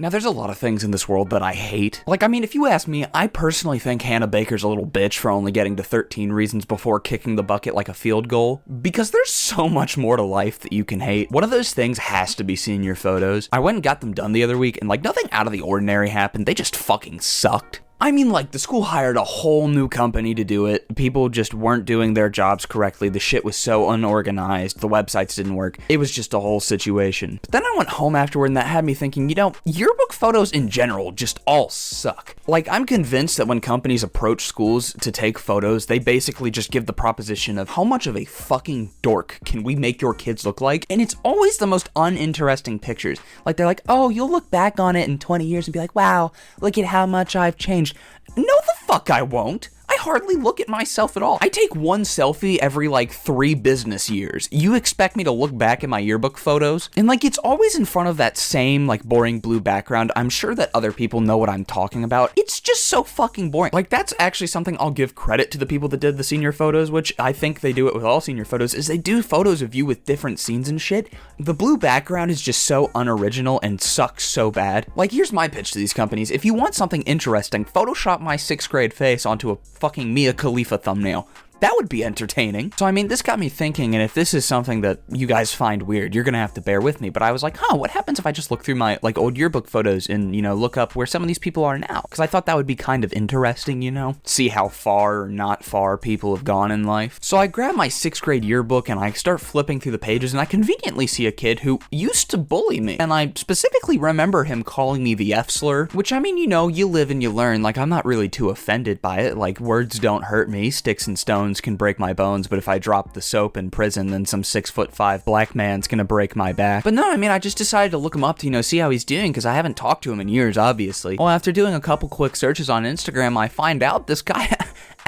Now, there's a lot of things in this world that I hate. Like, I mean, if you ask me, I personally think Hannah Baker's a little bitch for only getting to 13 reasons before kicking the bucket like a field goal, because there's so much more to life that you can hate. One of those things has to be senior photos. I went and got them done the other week, and like, nothing out of the ordinary happened. They just fucking sucked. I mean, like, the school hired a whole new company to do it. People just weren't doing their jobs correctly. The shit was so unorganized. The websites didn't work. It was just a whole situation. But then I went home afterward, and that had me thinking, you know, yearbook photos in general just all suck. Like, I'm convinced that when companies approach schools to take photos, they basically just give the proposition of how much of a fucking dork can we make your kids look like? And it's always the most uninteresting pictures. Like, they're like, oh, you'll look back on it in 20 years and be like, wow, look at how much I've changed. No, the fuck I won't. I hardly look at myself at all. I take one selfie every like 3 business years. You expect me to look back at my yearbook photos? And like, it's always in front of that same like boring blue background. I'm sure that other people know what I'm talking about. It's just so fucking boring. Like, that's actually something I'll give credit to the people that did the senior photos, which I think they do it with all senior photos, is they do photos of you with different scenes and shit. The blue background is just so unoriginal and sucks so bad. Like, here's my pitch to these companies. If you want something interesting, Photoshop my 6th grade face onto a fucking Mia Khalifa thumbnail. That would be entertaining. So I mean, this got me thinking, and if this is something that you guys find weird, you're gonna have to bear with me, but I was like, huh, what happens if I just look through my like old yearbook photos and, you know, look up where some of these people are now? Because I thought that would be kind of interesting, you know? See how far or not far people have gone in life. So I grab my 6th grade yearbook and I start flipping through the pages, and I conveniently see a kid who used to bully me. And I specifically remember him calling me the F slur, which, I mean, you know, you live and you learn. Like, I'm not really too offended by it. Like, words don't hurt me. Sticks and stones can break my bones, but if I drop the soap in prison, then some 6'5" black man's gonna break my back. But no, I mean, I just decided to look him up to, you know, see how he's doing, because I haven't talked to him in years, obviously. Well, after doing a couple quick searches on Instagram, I find out this guy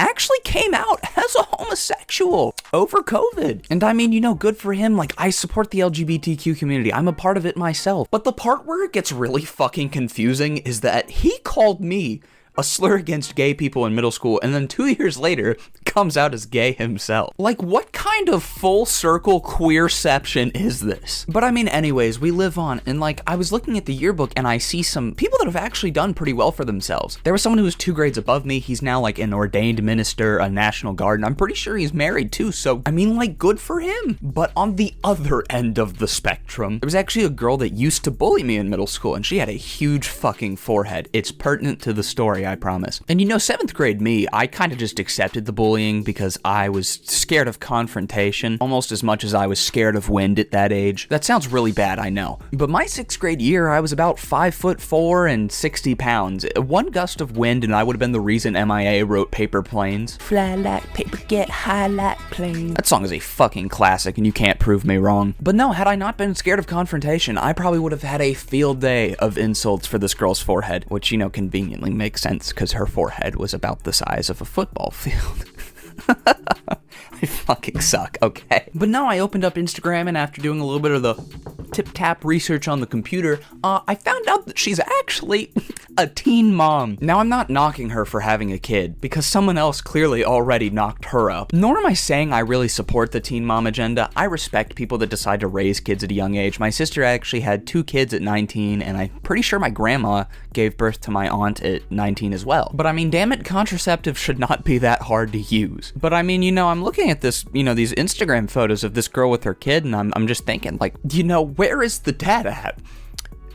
actually came out as a homosexual over COVID. And I mean, you know, good for him. Like, I support the LGBTQ community. I'm a part of it myself. But the part where it gets really fucking confusing is that he called me a slur against gay people in middle school, and then 2 years later comes out as gay himself. Like, what kind of full circle queerception is this? But I mean, anyways, we live on, and like, I was looking at the yearbook and I see some people that have actually done pretty well for themselves. There was someone who was 2 grades above me. He's now like an ordained minister, a National Guard, and I'm pretty sure he's married too, so I mean, like, good for him. But on the other end of the spectrum, there was actually a girl that used to bully me in middle school, and she had a huge fucking forehead. It's pertinent to the story, I promise. And you know, 7th grade me, I kind of just accepted the bullying because I was scared of confrontation almost as much as I was scared of wind at that age. That sounds really bad, I know. But my 6th grade year, I was about 5'4" and 60 pounds. One gust of wind and I would have been the reason MIA wrote Paper Planes. Fly like paper, get high like planes. That song is a fucking classic and you can't prove me wrong. But no, had I not been scared of confrontation, I probably would have had a field day of insults for this girl's forehead, which, you know, conveniently makes sense because her forehead was about the size of a football field. I fucking suck, okay. But no, I opened up Instagram, and after doing a little bit of the tip-tap research on the computer, I found out that she's actually a teen mom. Now, I'm not knocking her for having a kid, because someone else clearly already knocked her up. Nor am I saying I really support the teen mom agenda. I respect people that decide to raise kids at a young age. My sister actually had 2 kids at 19, and I'm pretty sure my grandma gave birth to my aunt at 19 as well. But I mean, damn it, contraceptives should not be that hard to use. But I mean, you know, I'm looking at this, you know, these Instagram photos of this girl with her kid, and I'm just thinking, like, you know, where is the dad at?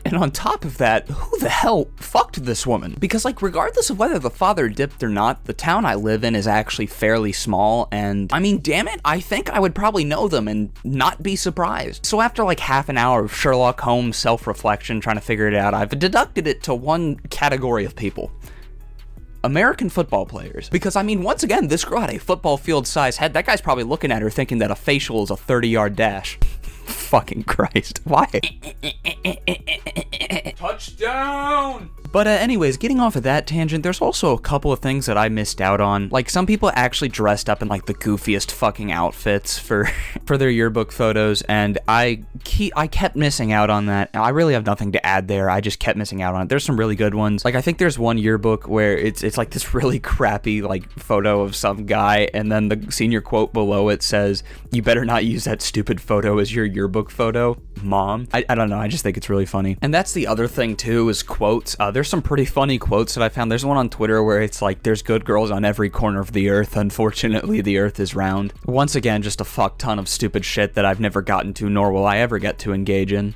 And on top of that, who the hell fucked this woman? Because, like, regardless of whether the father dipped or not, the town I live in is actually fairly small, and I mean, damn it, I think I would probably know them and not be surprised. So after like half an hour of Sherlock Holmes self-reflection trying to figure it out, I've deducted it to one category of people. American football players. Because, I mean, once again, this girl had a football field-sized head. That guy's probably looking at her thinking that a facial is a 30-yard dash. Fucking Christ. Why? Touchdown! But anyways, getting off of that tangent, there's also a couple of things that I missed out on. Like, some people actually dressed up in like the goofiest fucking outfits for their yearbook photos, and I kept missing out on that. I really have nothing to add there. I just kept missing out on it. There's some really good ones. Like, I think there's one yearbook where it's like this really crappy like photo of some guy, and then the senior quote below it says, "You better not use that stupid photo as your yearbook photo, mom." I don't know, I just think it's really funny. And that's the other thing too, is quotes. There's some pretty funny quotes that I found. There's one on Twitter where it's like, "There's good girls on every corner of the earth. Unfortunately, the earth is round." Once again, just a fuck ton of stupid shit that I've never gotten to, nor will I ever get to engage in.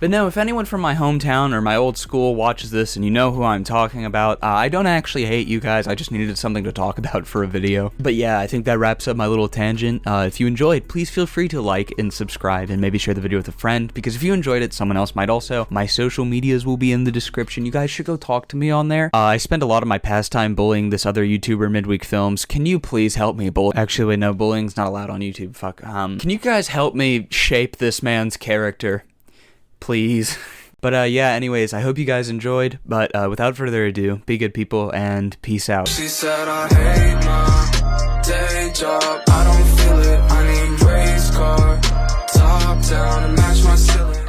But no, if anyone from my hometown or my old school watches this and you know who I'm talking about, I don't actually hate you guys, I just needed something to talk about for a video. But yeah, I think that wraps up my little tangent. If you enjoyed, please feel free to like and subscribe and maybe share the video with a friend, because if you enjoyed it, someone else might also. My social medias will be in the description. You guys should go talk to me on there. I spend a lot of my pastime bullying this other YouTuber, Midweek Films. Can you please help me bully? Actually, no, bullying's not allowed on YouTube, fuck. Can you guys help me shape this man's character? Please. But yeah, anyways, I hope you guys enjoyed, but without further ado, be good people, and peace out. She said I hate my day job, I don't feel it, I need racecar, top down to match my ceiling.